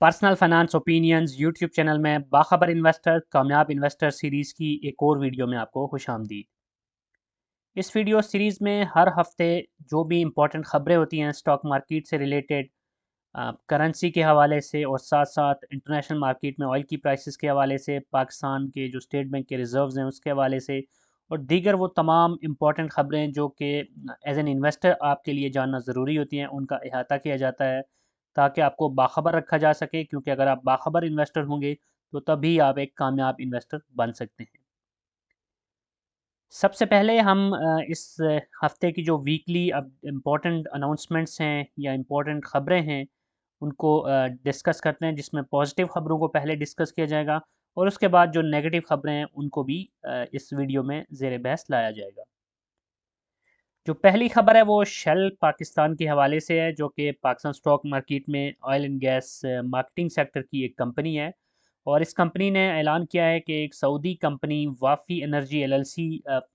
Personal finance opinions YouTube channel में बाखबर investor कामयाब investor series की एक और वीडियो में आपको खुशामदीद। इस वीडियो सीरीज़ में हर हफ्ते जो भी इम्पोर्टेंट ख़बरें होती हैं स्टॉक मार्केट से रिलेटेड, करेंसी के हवाले से और साथ साथ इंटरनेशनल मार्केट में ऑयल की प्राइसेस के हवाले से, पाकिस्तान के जो स्टेट बैंक के रिज़र्व्स हैं उसके हवाले से और दीगर वो तमाम इम्पोर्टेंट ख़बरें जो कि एज एन इन्वेस्टर आपके लिए जानना ज़रूरी होती हैं, उनका अहाता किया जाता है ताकि आपको बाखबर रखा जा सके, क्योंकि अगर आप बाखबर इन्वेस्टर होंगे तो तभी आप एक कामयाब इन्वेस्टर बन सकते हैं। सबसे पहले हम इस हफ्ते की जो वीकली अब इम्पोर्टेंट अनाउंसमेंट्स हैं या इम्पोर्टेंट ख़बरें हैं उनको डिस्कस करते हैं, जिसमें पॉजिटिव ख़बरों को पहले डिस्कस किया जाएगा और उसके बाद जो नेगेटिव ख़बरें हैं उनको भी इस वीडियो में ज़ेर बहस लाया जाएगा। जो पहली ख़बर है वो शेल पाकिस्तान के हवाले से है, जो कि पाकिस्तान स्टॉक मार्केट में oil and gas marketing sector की एक कंपनी है और इस कंपनी ने ऐलान किया है कि एक Saudi company Wafi energy LLC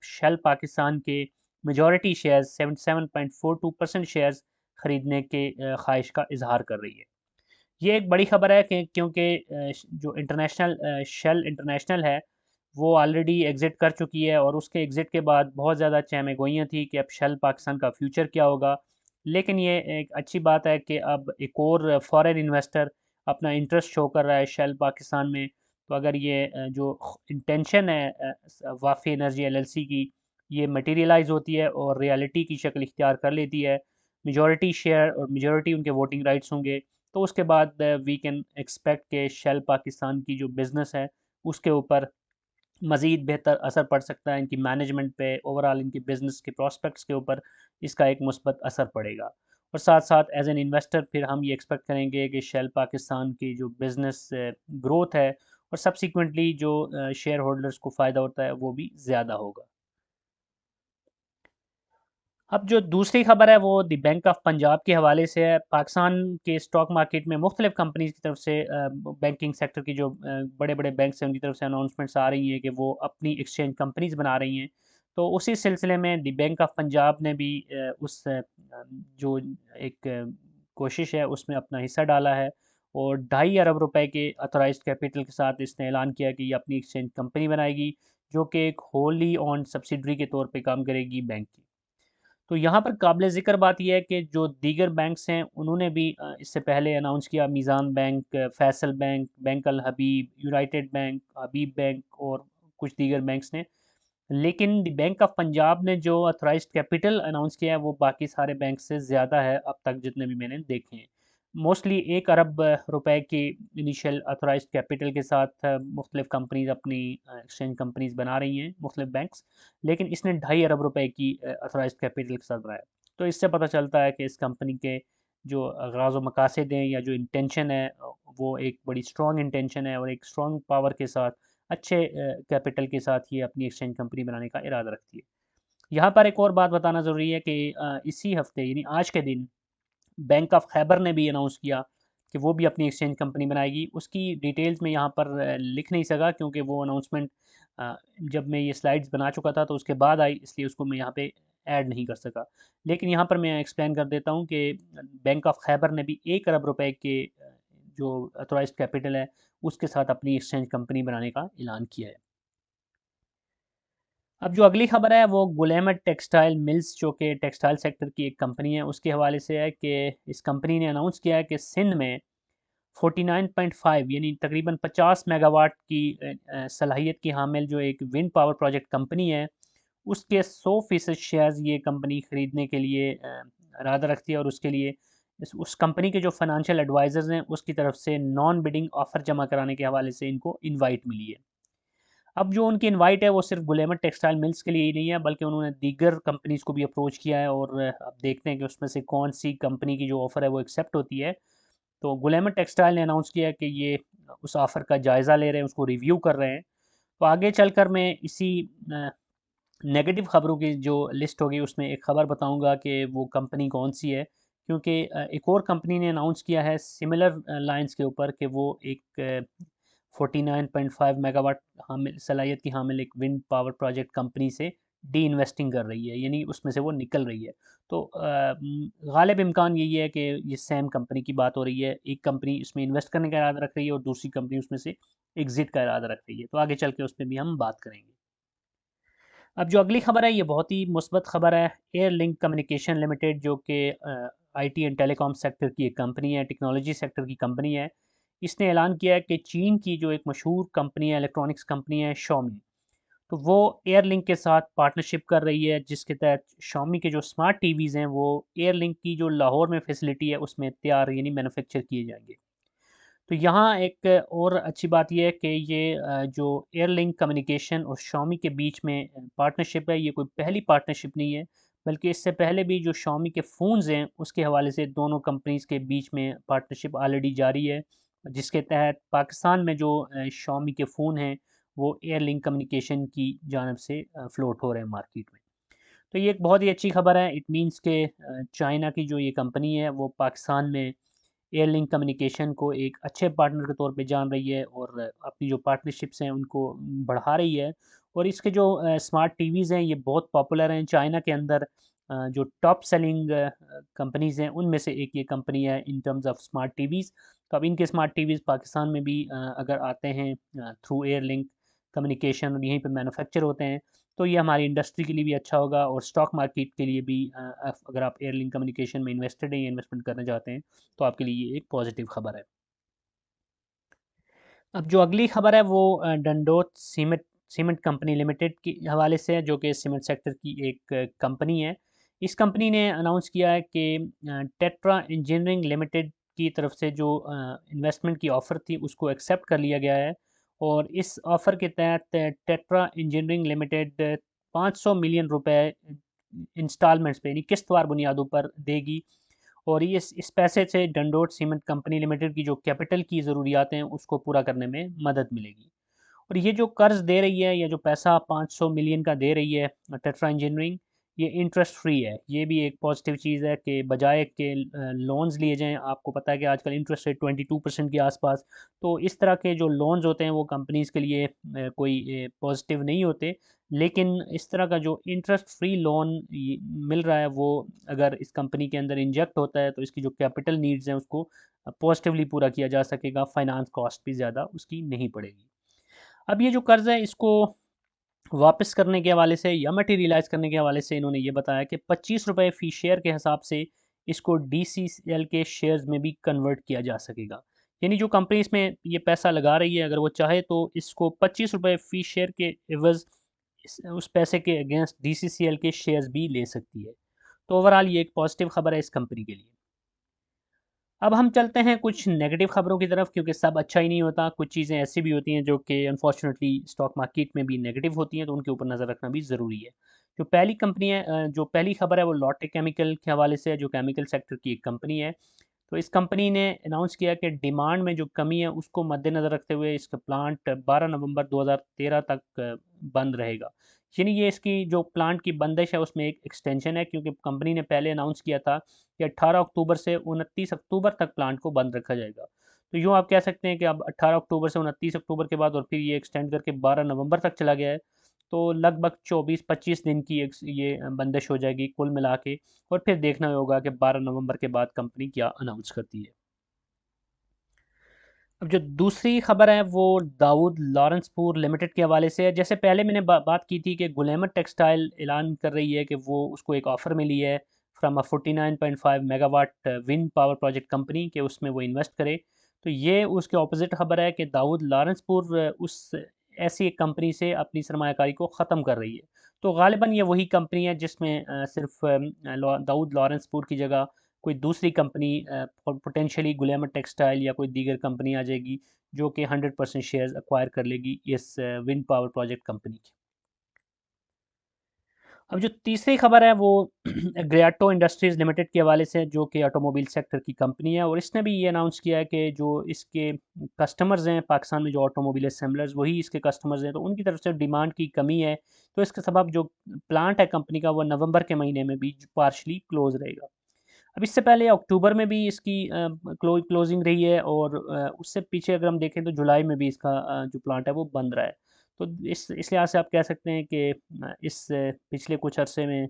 Shell Pakistan के मेजॉरिटी शेयर्स 77.42% शेयर्स खरीदने के ख्वाहिश का इजहार कर रही है। ये एक बड़ी ख़बर है कि क्योंकि जो इंटरनेशनल शेल इंटरनेशनल है वो ऑलरेडी एग्ज़िट कर चुकी है और उसके एग्ज़िट के बाद बहुत ज़्यादा चहमगोइयाँ थी कि अब शेल पाकिस्तान का फ्यूचर क्या होगा। लेकिन ये एक अच्छी बात है कि अब एक और फॉरेन इन्वेस्टर अपना इंटरेस्ट शो कर रहा है शेल पाकिस्तान में। तो अगर ये जो इंटेंशन है वाफ़ी एनर्जी एलएलसी की, ये मटेरियलाइज़ होती है और रियलिटी की शक्ल इख्तियार कर लेती है, मेजॉरिटी शेयर और मेजॉरिटी उनके वोटिंग राइट्स होंगे, तो उसके बाद वी कैन एक्सपेक्ट के शेल पाकिस्तान की जो बिज़नेस है उसके ऊपर मज़ीद बेहतर असर पड़ सकता है, इनकी मैनेजमेंट पे, ओवरऑल इनकी बिज़नेस के प्रॉस्पेक्ट्स के ऊपर इसका एक मुस्बत असर पड़ेगा। और साथ साथ एज एन इन्वेस्टर फिर हम ये एक्सपेक्ट करेंगे कि शेल पाकिस्तान की जो बिज़नेस ग्रोथ है और सब्सिक्वेंटली जो शेयर होल्डर्स को फ़ायदा होता है वो भी ज़्यादा होगा। अब जो दूसरी खबर है वो द बैंक ऑफ पंजाब के हवाले से है। पाकिस्तान के स्टॉक मार्केट में मुख्तलिफ कंपनीज की तरफ से बैंकिंग सेक्टर की जो बड़े बड़े बैंक्स हैं उनकी तरफ से अनाउंसमेंट्स आ रही हैं कि वो अपनी एक्सचेंज कंपनीज बना रही हैं। तो उसी सिलसिले में द बैंक ऑफ पंजाब ने भी उस जो एक कोशिश है उसमें अपना हिस्सा डाला है और 2.5 अरब रुपए के अथोराइज कैपिटल के साथ इसने ऐलान किया कि ये अपनी एक्सचेंज कंपनी बनाएगी, जो कि एक होली ऑन सब्सिडरी के तौर पे काम करेगी बैंक की। तो यहाँ पर काबिल ज़िक्र बात ये है कि जो दीगर बैंक्स हैं उन्होंने भी इससे पहले अनाउंस किया, मीज़ान बैंक, फैसल बैंक, बैंक अल हबीब, यूनाइटेड बैंक, हबीब बैंक और कुछ दीगर बैंक्स ने। लेकिन द बैंक ऑफ पंजाब ने जो ऑथराइज्ड कैपिटल अनाउंस किया है वो बाकी सारे बैंक से ज़्यादा है अब तक जितने भी मैंने देखे हैं। मोस्टली 1 अरब रुपए की इनिशियल ऑथराइज्ड कैपिटल के साथ मुख्तलिफ कंपनीज अपनी एक्सचेंज कंपनीज बना रही हैं, मुख्तलिफ बैंक्स। लेकिन इसने 2.5 अरब रुपए की ऑथराइज्ड कैपिटल के साथ बनाया। तो इससे पता चलता है कि इस कंपनी के जो अगराज़ व मकासद हैं या जो इंटेंशन है वो एक बड़ी स्ट्रॉन्ग इंटेंशन है और एक स्ट्रॉन्ग पावर के साथ, अच्छे कैपिटल के साथ ये अपनी एक्सचेंज कंपनी बनाने का इरादा रखती है। यहाँ पर एक और बात बताना ज़रूरी है कि इसी हफ्ते यानी आज के दिन बैंक ऑफ खैबर ने भी अनाउंस किया कि वो भी अपनी एक्सचेंज कंपनी बनाएगी। उसकी डिटेल्स में यहाँ पर लिख नहीं सका क्योंकि वो अनाउंसमेंट जब मैं ये स्लाइड्स बना चुका था तो उसके बाद आई, इसलिए उसको मैं यहाँ पे ऐड नहीं कर सका। लेकिन यहाँ पर मैं एक्सप्लेन कर देता हूँ कि बैंक ऑफ खैबर ने भी 1 अरब रुपए के जो अथोराइज्ड कैपिटल है उसके साथ अपनी एक्सचेंज कंपनी बनाने का ऐलान किया है। अब जो अगली खबर है वो गुलेमट टेक्सटाइल मिल्स, जो कि टेक्सटाइल सेक्टर की एक कंपनी है, उसके हवाले से है कि इस कंपनी ने अनाउंस किया है कि सिंध में 49.5 यानी तकरीबन 50 मेगावाट की सलाहियत की हामिल जो एक विंड पावर प्रोजेक्ट कंपनी है उसके 100% शेयर्स ये कंपनी ख़रीदने के लिए इरादा रखती है और उसके लिए उस कंपनी के जो फाइनेंशियल एडवाइज़र्स हैं उसकी तरफ से नॉन बिडिंग ऑफ़र जमा कराने के हवाले से इनको इनवाइट मिली है। अब जो उनकी इनवाइट है वो सिर्फ गुलेमट टेक्सटाइल मिल्स के लिए ही नहीं है, बल्कि उन्होंने दीगर कंपनीज़ को भी अप्रोच किया है और अब देखते हैं कि उसमें से कौन सी कंपनी की जो ऑफ़र है वो एक्सेप्ट होती है। तो गुलेमट टेक्सटाइल ने अनाउंस किया है कि ये उस ऑफ़र का जायज़ा ले रहे हैं, उसको रिव्यू कर रहे हैं। तो आगे चलकर मैं इसी नेगेटिव ख़बरों की जो लिस्ट होगी उसमें एक ख़बर बताऊंगा कि वो कंपनी कौन सी है, क्योंकि एक और कंपनी ने अनाउंस किया है सिमिलर लाइंस के ऊपर कि वो एक 49.5 मेगावाट हामिल सलाहियत की हामिल एक विंड पावर प्रोजेक्ट कंपनी से डी इन्वेस्टिंग कर रही है, यानी उसमें से वो निकल रही है। तो गालिब इम्कान यही है कि ये सेम कंपनी की बात हो रही है, एक कंपनी इसमें इन्वेस्ट करने का इरादा रख रही है और दूसरी कंपनी उसमें से एग्जिट का इरादा रख रही है। तो आगे चल के उस पर भी हम बात करेंगे। अब जो अगली खबर है ये बहुत ही मुस्बत खबर है। एयर लिंक कम्युनिकेशन लिमिटेड, जो कि आईटी एंड टेलीकॉम सेक्टर की एक कंपनी है, टेक्नोलॉजी सेक्टर की कंपनी है, इसने ऐलान किया है कि चीन की जो एक मशहूर कंपनी है, इलेक्ट्रॉनिक्स कंपनी है शॉमी, तो वो एयरलिंक के साथ पार्टनरशिप कर रही है, जिसके तहत शॉमी के जो स्मार्ट टीवीज़ हैं वो एयरलिंक की जो लाहौर में फैसिलिटी है उसमें तैयार यानी मैन्युफैक्चर किए जाएंगे। तो यहाँ एक और अच्छी बात ये है कि ये जो एयरलिंक कम्युनिकेशन और शॉमी के बीच में पार्टनरशिप है, ये कोई पहली पार्टनरशिप नहीं है, बल्कि इससे पहले भी जो शॉमी के फ़ोन्स हैं उसके हवाले से दोनों कंपनीज़ के बीच में पार्टनरशिप ऑलरेडी जारी है, जिसके तहत पाकिस्तान में जो शॉमी के फ़ोन हैं वो एयरलिंक कम्युनिकेशन की जानब से फ्लोट हो रहे हैं मार्केट में। तो ये एक बहुत ही अच्छी खबर है। इट मीन्स के चाइना की जो ये कंपनी है वो पाकिस्तान में एयरलिंक कम्युनिकेशन को एक अच्छे पार्टनर के तौर पे जान रही है और अपनी जो पार्टनरशिप्स हैं उनको बढ़ा रही है। और इसके जो स्मार्ट टीवीज़ हैं ये बहुत पॉपुलर हैं चाइना के अंदर। जो टॉप सेलिंग कंपनीज़ हैं उनमें से एक ये कंपनी है in terms of smart TVs. तो अब इनके स्मार्ट टीवीज़ पाकिस्तान में भी अगर आते हैं थ्रू एयरलिंक कम्युनिकेशन और यहीं पे मैन्युफैक्चर होते हैं, तो ये हमारी इंडस्ट्री के लिए भी अच्छा होगा और स्टॉक मार्केट के लिए भी। अगर आप एयरलिंक कम्युनिकेशन में इन्वेस्टेड हैं या इन्वेस्टमेंट करना चाहते हैं, तो आपके लिए ये एक पॉजिटिव खबर है। अब जो अगली खबर है वो डंडोत सीमेंट कंपनी लिमिटेड के हवाले से है, जो कि सीमेंट सेक्टर की एक कंपनी है। इस कंपनी ने अनाउंस किया है कि टेट्रा इंजीनियरिंग लिमिटेड की तरफ से जो इन्वेस्टमेंट की ऑफ़र थी उसको एक्सेप्ट कर लिया गया है। और इस ऑफ़र के तहत टेट्रा इंजीनियरिंग लिमिटेड 500 मिलियन रुपए इंस्टॉलमेंट्स पे यानी किस्तवार बुनियादों पर देगी। और ये इस पैसे से डंडोट सीमेंट कंपनी लिमिटेड की जो कैपिटल की ज़रूरियात हैं उसको पूरा करने में मदद मिलेगी। और ये जो कर्ज़ दे रही है या जो पैसा 500 मिलियन का दे रही है टेट्रा इंजीनियरिंग, ये इंटरेस्ट फ्री है। ये भी एक पॉजिटिव चीज़ है कि बजाय के लोन्स लिए जाएँ, आपको पता है कि आजकल इंटरेस्ट रेट 22% के आसपास, तो इस तरह के जो लोन्स होते हैं वो कंपनीज़ के लिए कोई पॉजिटिव नहीं होते। लेकिन इस तरह का जो इंटरेस्ट फ्री लोन मिल रहा है वो अगर इस कंपनी के अंदर इंजेक्ट होता है तो इसकी जो कैपिटल नीड्स हैं उसको पॉजिटिवली पूरा किया जा सकेगा, फाइनेंस कॉस्ट भी ज़्यादा उसकी नहीं पड़ेगी। अब ये जो कर्ज़ है इसको वापस करने के हवाले से या मटेरियलाइज़ करने के हवाले से इन्होंने ये बताया कि ₹25 फ़ी शेयर के हिसाब से इसको डीसीसीएल के शेयर्स में भी कन्वर्ट किया जा सकेगा। यानी जो कंपनी इसमें ये पैसा लगा रही है, अगर वो चाहे तो इसको ₹25 फ़ी शेयर के एवज़ उस पैसे के अगेंस्ट डीसीसीएल के शेयर्स भी ले सकती है। तो ओवरऑल ये एक पॉजिटिव खबर है इस कंपनी के लिए। अब हम चलते हैं कुछ नेगेटिव खबरों की तरफ, क्योंकि सब अच्छा ही नहीं होता। कुछ चीज़ें ऐसी भी होती हैं जो कि अनफॉर्चुनेटली स्टॉक मार्केट में भी नेगेटिव होती हैं, तो उनके ऊपर नज़र रखना भी ज़रूरी है। जो पहली कंपनी है जो पहली खबर है वो लॉटे केमिकल के हवाले से है, जो केमिकल सेक्टर की एक कंपनी है। तो इस कंपनी ने अनाउंस किया कि डिमांड में जो कमी है उसको मद्देनज़र रखते हुए इसका प्लांट 12 नवंबर 2013 तक बंद रहेगा। यानी ये इसकी जो प्लांट की बंदिश है उसमें एक एक्सटेंशन है, क्योंकि कंपनी ने पहले अनाउंस किया था कि 18 अक्टूबर से 29 अक्टूबर तक प्लांट को बंद रखा जाएगा। तो यूँ आप कह सकते हैं कि अब 18 अक्टूबर से 29 अक्टूबर के बाद और फिर ये एक्सटेंड करके 12 नवंबर तक चला गया है। तो लगभग 24-25 दिन की एक ये बंदिश हो जाएगी कुल मिला के। और फिर देखना होगा कि 12 नवंबर के बाद कंपनी क्या अनाउंस करती है। अब जो दूसरी खबर है वो दाऊद लॉरेंसपुर लिमिटेड के हवाले से है। जैसे पहले मैंने बात की थी कि गुलेमर टेक्सटाइल ऐलान कर रही है कि वो उसको एक ऑफ़र मिली है from a 49.5 megawatt wind power project company, के उसमें वो इन्वेस्ट करे। तो ये उसके ऑपोजिट खबर है कि दाऊद लॉरेंसपुर उस ऐसी एक कंपनी से अपनी सरमायाकारी को ख़त्म कर रही है। तो गालिबा ये वही कंपनी है जिसमें सिर्फ दाऊद लॉरेंसपुर की जगह कोई दूसरी कंपनी पोटेंशियली गुलेमर टेक्सटाइल या कोई दीगर कंपनी आ जाएगी, जो कि 100% शेयर्स एक्वायर कर लेगी इस विंड पावर प्रोजेक्ट कंपनी की। अब जो तीसरी खबर है वो ग्रेटो इंडस्ट्रीज़ लिमिटेड के हवाले से है, जो कि ऑटोमोबाइल सेक्टर की कंपनी है। और इसने भी ये अनाउंस किया है कि जो इसके कस्टमर्स हैं पाकिस्तान में, जो ऑटोमोबाइल असेंबलर्स वही इसके कस्टमर्स हैं, तो उनकी तरफ से डिमांड की कमी है। तो इसके सबब जो प्लांट है कंपनी का वो नवंबर के महीने में भी पार्शली क्लोज रहेगा। अब इससे पहले अक्टूबर में भी इसकी क्लोजिंग रही है और उससे पीछे अगर हम देखें तो जुलाई में भी इसका जो प्लांट है वो बंद रहा है। तो इस लिहाज से आप कह सकते हैं कि इस पिछले कुछ अरसे में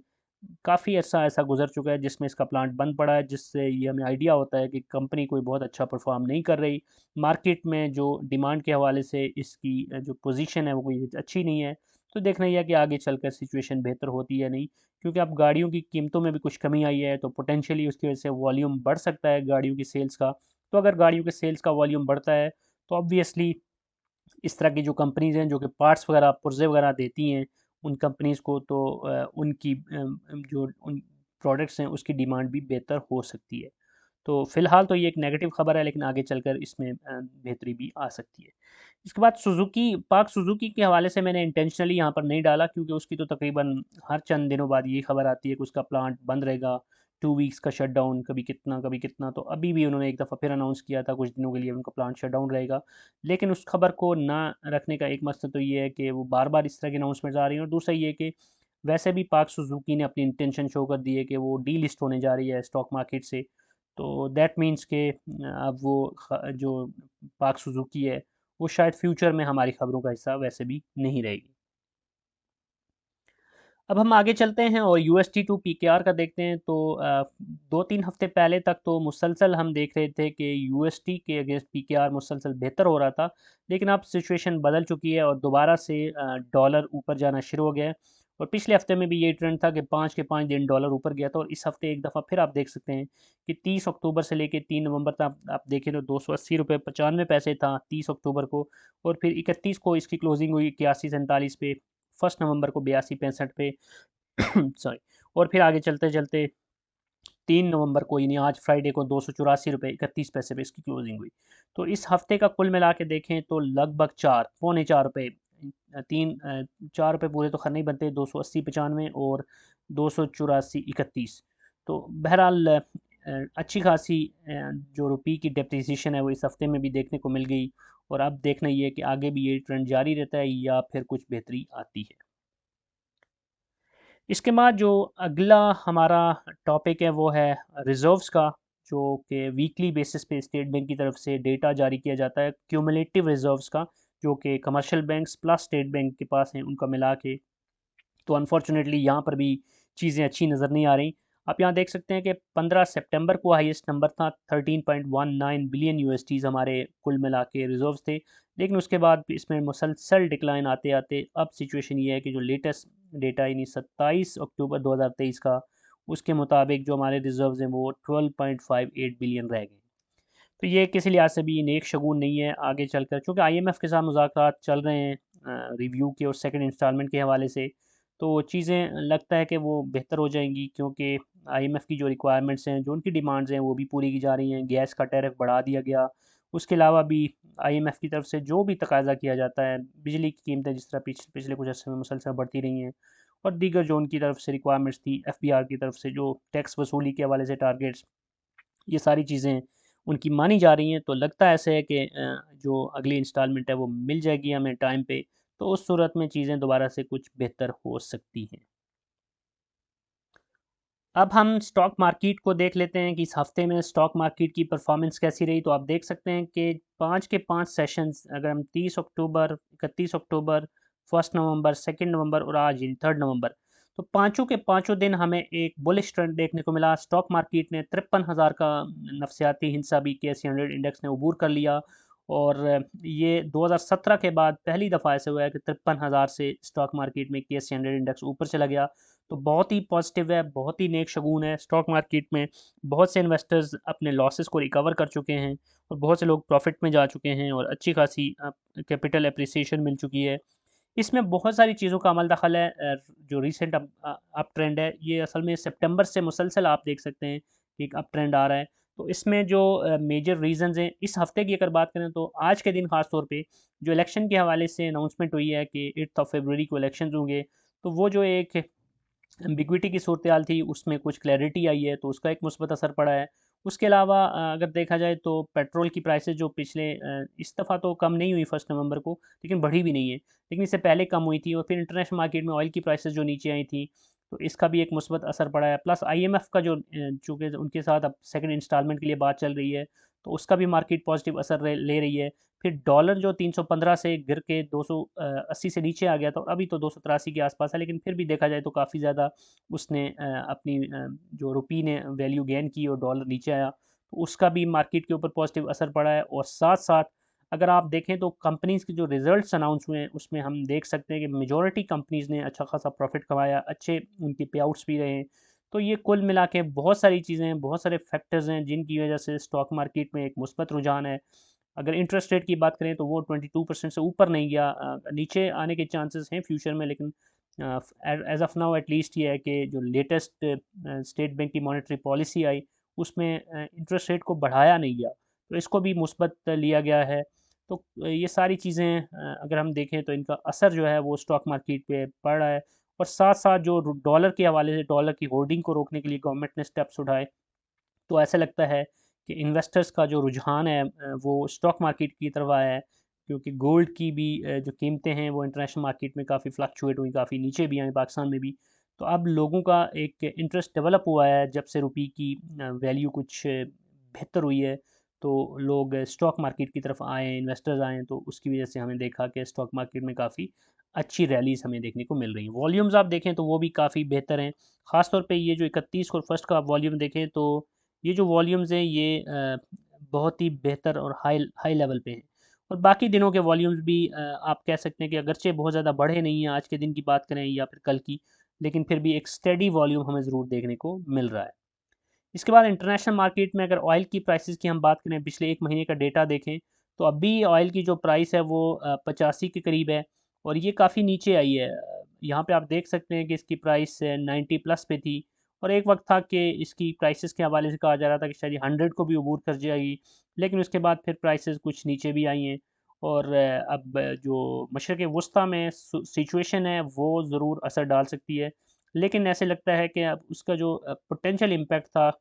काफ़ी अर्सा ऐसा गुजर चुका है जिसमें इसका प्लांट बंद पड़ा है, जिससे ये हमें आइडिया होता है कि कंपनी कोई बहुत अच्छा परफॉर्म नहीं कर रही। मार्केट में जो डिमांड के हवाले से इसकी जो पोजीशन है वो कोई अच्छी नहीं है। तो देखना ही है कि आगे चलकर सिचुएशन बेहतर होती है या नहीं, क्योंकि अब गाड़ियों की कीमतों में भी कुछ कमी आई है, तो पोटेंशियली उसकी वजह से वॉल्यूम बढ़ सकता है गाड़ियों की सेल्स का। तो अगर गाड़ियों के सेल्स का वॉल्यूम बढ़ता है तो ऑब्वियसली इस तरह की जो कंपनीज़ हैं जो कि पार्ट्स वगैरह पुर्ज़े वगैरह देती हैं उन कंपनीज़ को, तो उनकी जो उन प्रोडक्ट्स हैं उसकी डिमांड भी बेहतर हो सकती है। तो फ़िलहाल तो ये एक नेगेटिव ख़बर है, लेकिन आगे चलकर इसमें बेहतरी भी आ सकती है। इसके बाद सुज़ुकी पाक सुज़ुकी के हवाले से मैंने इंटेंशनली यहाँ पर नहीं डाला, क्योंकि उसकी तो तकरीबन हर चंद दिनों बाद ये खबर आती है कि उसका प्लांट बंद रहेगा, 2 वीक्स का शटडाउन, कभी कितना। तो अभी भी उन्होंने एक दफ़ा फिर अनाउंस किया था कुछ दिनों के लिए उनका प्लांट शटडाउन रहेगा। लेकिन उस खबर को ना रखने का एक मकसद तो ये है कि वो बार-बार इस तरह की अनाउंसमेंट्स आ रही हैं, और दूसरा ये है कि वैसे भी पाक सुज़ुकी ने अपनी इंटेंशन शो कर दी है कि वो डीलिस्ट होने जा रही है स्टॉक मार्केट से। तो दैट मीन्स के अब वो जो पाक सुजुकी है वो शायद फ्यूचर में हमारी खबरों का हिस्सा वैसे भी नहीं रहेगी। अब हम आगे चलते हैं और यूएसटी टू पीकेआर का देखते हैं। तो 2-3 हफ्ते पहले तक तो मुसलसल हम देख रहे थे कि यूएसटी के अगेंस्ट पीकेआर मुसलसल बेहतर हो रहा था, लेकिन अब सिचुएशन बदल चुकी है और दोबारा से डॉलर ऊपर जाना शुरू हो गया है। और पिछले हफ्ते में भी ये ट्रेंड था कि 5 के 5 दिन डॉलर ऊपर गया था, और इस हफ्ते एक दफ़ा फिर आप देख सकते हैं कि 30 अक्टूबर से लेके 3 नवंबर तक आप देखें तो 280 रुपये 95 पैसे था 30 अक्टूबर को, और फिर 31 को इसकी क्लोजिंग हुई 81-47 पे, 1 नवंबर को 82-65 पे, सॉरी, और फिर आगे चलते-चलते 3 नवंबर को यानी आज फ्राइडे को 284 रुपये 31 पैसे पे इसकी क्लोजिंग हुई। तो इस हफ्ते का कुल मिला के देखें तो लगभग 4 पौने 4 रुपये 4 रुपये पूरे तो खैर नहीं बनते, 280-95 और 284-31। तो बहरहाल अच्छी खासी जो रुपये की डेप्रिसिएशन है वो इस हफ्ते में भी देखने को मिल गई, और अब देखना ये है कि आगे भी ये ट्रेंड जारी रहता है या फिर कुछ बेहतरी आती है। इसके बाद जो अगला हमारा टॉपिक है वो है रिज़र्व्स का, जो कि वीकली बेसिस पे स्टेट बैंक की तरफ से डेटा जारी किया जाता है क्यूमुलेटिव रिज़र्व्स का, जो कि commercial banks plus state bank के पास हैं उनका मिला के। तो अनफॉर्चुनेटली यहाँ पर भी चीज़ें अच्छी नज़र नहीं आ रही। आप यहाँ देख सकते हैं कि 15 सितंबर को हाईएस्ट नंबर था 13.19 बिलियन यूएसडीज़ हमारे कुल मिला के रिजर्व्स थे। लेकिन उसके बाद भी इसमें मुसलसल डिक्लाइन आते आते अब सिचुएशन ये है कि जो लेटेस्ट डेटा यानी 27 अक्टूबर 2023 का, उसके मुताबिक जो हमारे रिजर्व्स हैं वो 12.58 बिलियन रह गए। तो ये किसी लिहाज से भी नेक शगुन नहीं है आगे चलकर, चूँकि आईएमएफ के साथ मुज़ाकरात चल रहे हैं रिव्यू के और सेकंड इंस्टॉलमेंट के हवाले से। तो चीज़ें लगता है कि वो बेहतर हो जाएँगी, क्योंकि आईएमएफ की जो रिक्वायरमेंट्स हैं, जो उनकी डिमांड्स हैं, वो भी पूरी की जा रही हैं। गैस का टैरिफ बढ़ा दिया गया। उसके अलावा भी आईएमएफ की तरफ से जो भी तकाज़ा किया जाता है, बिजली की कीमतें जिस तरह पिछले कुछ अर्से में मुसलसल बढ़ती रही हैं, और दीगर जो उनकी तरफ से रिक्वायरमेंट्स थी, एफबीआर की तरफ से जो टैक्स वसूली के हवाले से टारगेट्स, ये सारी चीज़ें उनकी मानी जा रही हैं। तो लगता ऐसे है कि जो अगली इंस्टॉलमेंट है वो मिल जाएगी हमें टाइम पे, तो उस सूरत में चीज़ें दोबारा से कुछ बेहतर हो सकती हैं। अब हम स्टॉक मार्केट को देख लेते हैं कि इस हफ्ते में स्टॉक मार्केट की परफॉर्मेंस कैसी रही। तो आप देख सकते हैं कि 5 के 5 सेशंस, अगर हम 30 अक्टूबर, 31 अक्टूबर, 1 नवंबर, 2 नवंबर और आज यानी 3 नवंबर, तो पाँचों के पाँचों दिन हमें एक बुलिश ट्रेंड देखने को मिला। स्टॉक मार्केट ने 53,000 का नफसियाती हिस्सा भी केएसई 100 इंडेक्स ने अबूर कर लिया, और ये 2017 के बाद पहली दफ़ा ऐसे हुआ है कि 53,000 से स्टॉक मार्केट में केएसई 100 इंडेक्स ऊपर चला गया। तो बहुत ही पॉजिटिव है, बहुत ही नेक शगुन है। स्टॉक मार्केट में बहुत से इन्वेस्टर्स अपने लॉसेस को रिकवर कर चुके हैं, और बहुत से लोग प्रॉफिट में जा चुके हैं, और अच्छी खासी कैपिटल एप्रिसिएशन मिल चुकी है। इसमें बहुत सारी चीज़ों का अमल दखल है। जो रिसेंट अप ट्रेंड है ये असल में सितंबर से मुसलसल आप देख सकते हैं कि एक अप ट्रेंड आ रहा है। तो इसमें जो मेजर रीजंस हैं इस हफ्ते की अगर बात करें, तो आज के दिन खास तौर पे जो इलेक्शन के हवाले से अनाउंसमेंट हुई है कि 8 ऑफ फरवरी को इलेक्शन होंगे, तो वो जो एक एम्बिग्विटी की सूरत थी उसमें कुछ क्लैरिटी आई है, तो उसका एक मुस्बत असर पड़ा है। उसके अलावा अगर देखा जाए तो पेट्रोल की प्राइसेस जो पिछले इस दफ़ा तो कम नहीं हुई 1 नवंबर को, लेकिन बढ़ी भी नहीं है, लेकिन इससे पहले कम हुई थी। और फिर इंटरनेशनल मार्केट में ऑयल की प्राइसेस जो नीचे आई थी, तो इसका भी एक मुस्बत असर पड़ा है। प्लस आईएमएफ का जो चूँकि उनके साथ अब सेकंड इंस्टॉलमेंट के लिए बात चल रही है, तो उसका भी मार्केट पॉजिटिव असर ले रही है। फिर डॉलर जो 315 से गिर के 280 से नीचे आ गया था, और अभी तो 283 के आसपास है, लेकिन फिर भी देखा जाए तो काफ़ी ज़्यादा उसने अपनी जो रुपी ने वैल्यू गेन की और डॉलर नीचे आया, तो उसका भी मार्केट के ऊपर पॉजिटिव असर पड़ा है। और साथ साथ अगर आप देखें तो कंपनीज़ के जो रिजल्ट्स अनाउंस हुए हैं उसमें हम देख सकते हैं कि मेजॉरिटी कंपनीज़ ने अच्छा खासा प्रॉफिट कमाया, अच्छे उनके पे आउट्स भी रहे हैं। तो ये कुल मिला के बहुत सारी चीज़ें हैं, बहुत सारे फैक्टर्स हैं जिनकी वजह से स्टॉक मार्केट में एक मुस्बत रुझान है। अगर इंटरेस्ट रेट की बात करें तो वो 22% से ऊपर नहीं गया, नीचे आने के चांसेस हैं फ्यूचर में, लेकिन एज ऑफ नाउ एटलीस्ट ये है कि जो लेटेस्ट स्टेट बैंक की मॉनेटरी पॉलिसी आई उसमें इंटरेस्ट रेट को बढ़ाया नहीं गया, तो इसको भी मुस्बत लिया गया है। तो ये सारी चीज़ें अगर हम देखें तो इनका असर जो है वो स्टॉक मार्केट पे पड़ रहा है। और साथ साथ जो डॉलर के हवाले से डॉलर की होर्डिंग को रोकने के लिए गवर्नमेंट ने स्टेप्स उठाए, तो ऐसा लगता है कि इन्वेस्टर्स का जो रुझान है वो स्टॉक मार्केट की तरफ आया है, क्योंकि गोल्ड की भी जो कीमतें हैं वो इंटरनेशनल मार्केट में काफ़ी फ्लक्चुएट हुई, काफ़ी नीचे भी आई पाकिस्तान में भी। तो अब लोगों का एक इंटरेस्ट डेवलप हुआ है जब से रुपये की वैल्यू कुछ बेहतर हुई है, तो लोग स्टॉक मार्केट की तरफ आए हैं, इन्वेस्टर्स आए हैं, तो उसकी वजह से हमें देखा कि स्टॉक मार्केट में काफ़ी अच्छी रैलीज हमें देखने को मिल रही हैं। वॉल्यूम्स आप देखें तो वो भी काफ़ी बेहतर हैं, ख़ासतौर पे ये जो 31 और फर्स्ट का आप वॉल्यूम देखें तो ये जो वॉल्यूम्स हैं ये बहुत ही बेहतर और हाई हाई लेवल पे हैं। और बाकी दिनों के वॉल्यूम्स भी आप कह सकते हैं कि अगरचे बहुत ज़्यादा बढ़े नहीं हैं आज के दिन की बात करें या फिर कल की, लेकिन फिर भी एक स्टेडी वॉल्यूम हमें ज़रूर देखने को मिल रहा है। इसके बाद इंटरनेशनल मार्केट में अगर ऑयल की प्राइसेस की हम बात करें, पिछले 1 महीने का डेटा देखें, तो अभी ऑयल की जो प्राइस है वो 85 के करीब है, और ये काफ़ी नीचे आई है। यहाँ पे आप देख सकते हैं कि इसकी प्राइस 90 प्लस पे थी, और एक वक्त था कि इसकी प्राइसेस के हवाले से कहा जा रहा था कि शायद ये 100 को भी अबूर कर जाएगी, लेकिन उसके बाद फिर प्राइसेस कुछ नीचे भी आई हैं। और अब जो मशरक़ वस्ती में सिचुएशन है वो ज़रूर असर डाल सकती है, लेकिन ऐसे लगता है कि अब उसका जो पोटेंशियल इम्पैक्ट था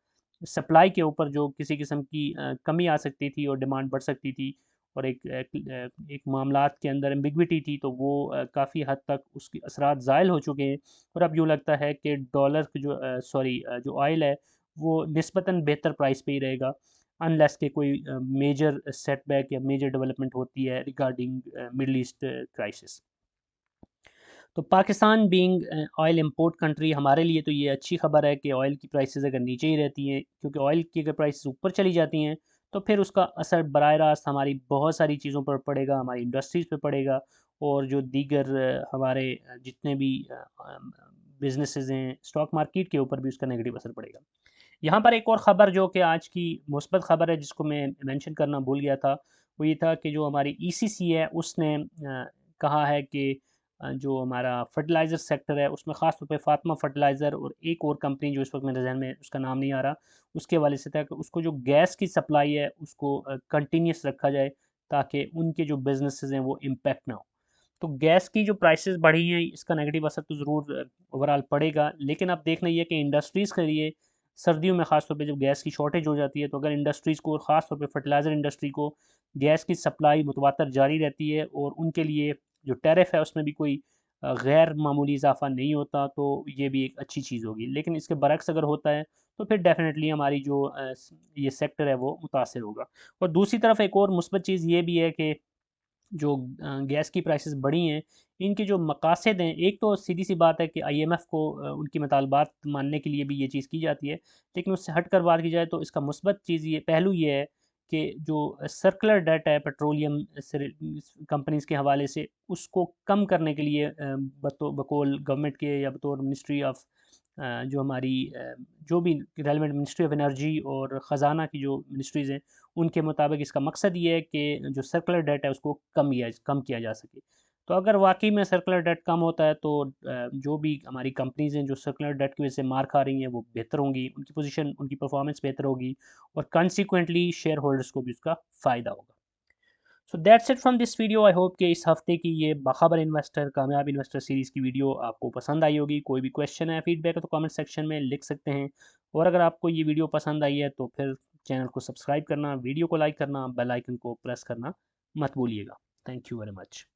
सप्लाई के ऊपर, जो किसी किस्म की कमी आ सकती थी और डिमांड बढ़ सकती थी, और एक मामलात के अंदर एम्बिग्विटी थी, तो वो काफ़ी हद तक उसके असरात ज़ायल हो चुके हैं। और अब यूँ लगता है कि डॉलर की जो जो ऑयल है वो निस्बतन बेहतर प्राइस पे ही रहेगा, अनलेस के कोई मेजर सेटबैक या मेजर डेवलपमेंट होती है रिगार्डिंग मिडल ईस्ट क्राइसिस। तो Pakistan being oil import country, हमारे लिए तो ये अच्छी खबर है कि ऑयल की प्राइसेस अगर नीचे ही रहती हैं, क्योंकि ऑयल की अगर प्राइसेस ऊपर चली जाती हैं तो फिर उसका असर बराह रास्त हमारी बहुत सारी चीज़ों पर पड़ेगा, हमारी इंडस्ट्रीज़ पे पड़ेगा, और जो दीगर हमारे जितने भी बिजनेसेस हैं स्टॉक मार्केट के ऊपर भी उसका नेगेटिव असर पड़ेगा। यहाँ पर एक और ख़बर जो कि आज की मुस्बत ख़बर है जिसको मैं मेंशन करना भूल गया था, वो ये था कि जो हमारी ईसीसी है उसने कहा है कि जो हमारा फर्टिलाइज़र सेक्टर है उसमें ख़ास तौर पे फातिमा फर्टिलाइज़र और एक और कंपनी जो इस वक्त मेरे जहन में उसका नाम नहीं आ रहा, उसके हवाले से था कि उसको जो गैस की सप्लाई है उसको कंटिन्यूस रखा जाए, ताकि उनके जो बिजनेसेस हैं वो इम्पेक्ट ना हो। तो गैस की जो प्राइसेस बढ़ी हैं इसका नेगेटिव असर तो ज़रूर ओवरऑल पड़ेगा, लेकिन अब देखना ये है कि इंडस्ट्रीज़ के लिए सर्दियों में ख़ास तौर पे जब गैस की शॉर्टेज हो जाती है, तो अगर इंडस्ट्रीज़ को, ख़ास तौर पे फर्टिलाइज़र इंडस्ट्री को गैस की सप्लाई मुतवातर जारी रहती है और उनके लिए जो टैरिफ है उसमें भी कोई गैर मामूली इजाफा नहीं होता, तो ये भी एक अच्छी चीज़ होगी। लेकिन इसके बरक्स अगर होता है तो फिर डेफिनेटली हमारी जो ये सेक्टर है वो मुतासर होगा। और दूसरी तरफ एक और मुस्बत चीज़ ये भी है कि जो गैस की प्राइसेस बढ़ी हैं, इनके जो मकासद हैं, एक तो सीधी-सी बात है कि आईएमएफ को उनकी मुतालबात मानने के लिए भी ये चीज़ की जाती है। लेकिन उससे हट कर बात की जाए तो इसका मुस्बत चीज़ ये पहलू ये है कि जो सर्कुलर डेट है पेट्रोलियम कंपनीज़ के हवाले से, उसको कम करने के लिए बकौल गवर्नमेंट के या बतौर मिनिस्ट्री ऑफ जो हमारी जो भी रेलेवेंट मिनिस्ट्री ऑफ एनर्जी और ख़जाना की जो मिनिस्ट्रीज़ हैं, उनके मुताबिक इसका मकसद ये है कि जो सर्कुलर डेट है उसको कम किया जा सके। तो अगर वाक़ई में सर्कुलर डेट कम होता है तो जो भी हमारी कंपनीज़ हैं जो सर्कुलर डेट की वजह से मार खा रही हैं वो बेहतर होंगी, उनकी पोज़ीशन, उनकी परफ़ॉर्मेंस बेहतर होगी, और कंसीक्वेंटली शेयर होल्डर्स को भी उसका फ़ायदा होगा। So that's it from this video. I hope कि इस हफ्ते की ये बाखबर इन्वेस्टर, कामयाब इन्वेस्टर सीरीज़ की वीडियो आपको पसंद आई होगी। कोई भी क्वेश्चन है, फीडबैक है तो कमेंट सेक्शन में लिख सकते हैं, और अगर आपको ये वीडियो पसंद आई है तो फिर चैनल को सब्सक्राइब करना, वीडियो को लाइक करना, बेल आइकन को प्रेस करना मत भूलिएगा। Thank you very much.